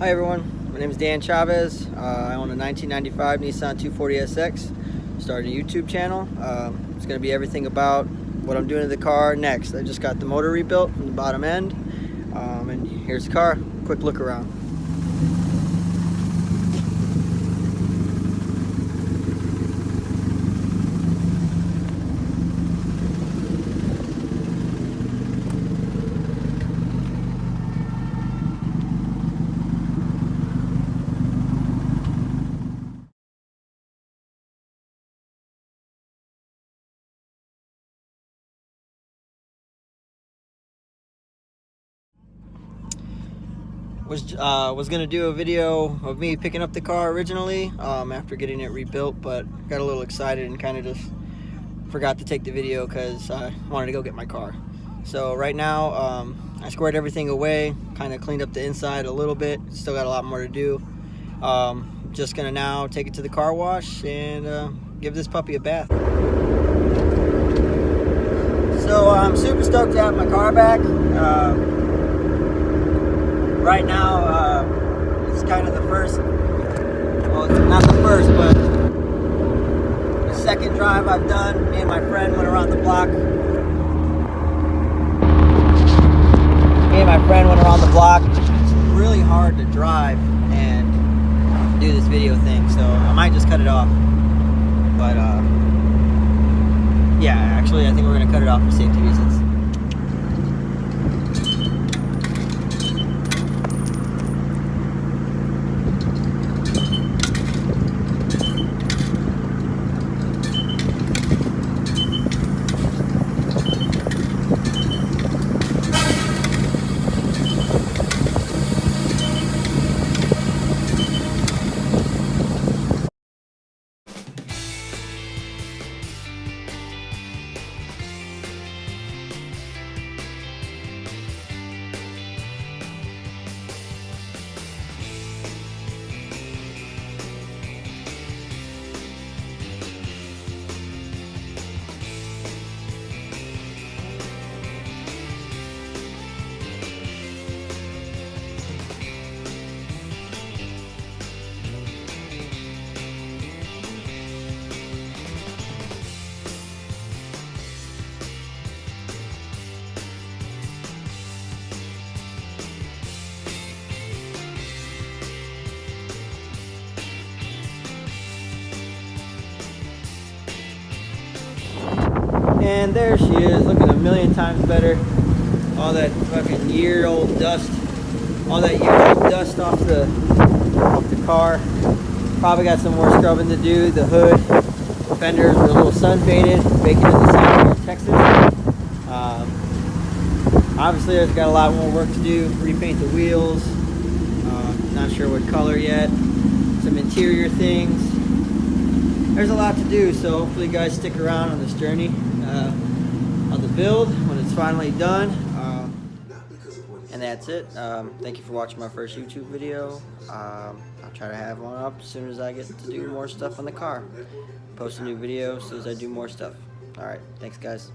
Hi everyone, my name is Dan Chavez. I own a 1995 Nissan 240SX. Started a YouTube channel. It's going to be everything about what I'm doing to the car next. I just got the motor rebuilt from the bottom end. And here's the car. Quick look around. Was gonna do a video of me picking up the car originally after getting it rebuilt, but got a little excited and kind of just forgot to take the video because I wanted to go get my car. So right now I squared everything away, kind of cleaned up the inside a little bit. Still got a lot more to do. Just gonna now take it to the car wash and give this puppy a bath. So I'm super stoked to have my car back. Right now, it's kind of the first, well, it's not the first, but the second drive I've done. Me and my friend went around the block. It's really hard to drive and do this video thing, so I might just cut it off. But, yeah, actually, I think we're going to cut it off for safety reasons. And there she is, looking a million times better. All that fucking year-old dust, off the car. Probably got some more scrubbing to do. The hood, fenders were a little sun faded, baking in the sun here in Texas. Obviously, there's got a lot more work to do. Repaint the wheels. Not sure what color yet. Some interior things. There's a lot to do, so hopefully you guys stick around on this journey on the build when it's finally done. And that's it. Thank you for watching my first YouTube video. I'll try to have one up as soon as I get to do more stuff on the car. Post a new video as soon as I do more stuff. Alright, thanks guys.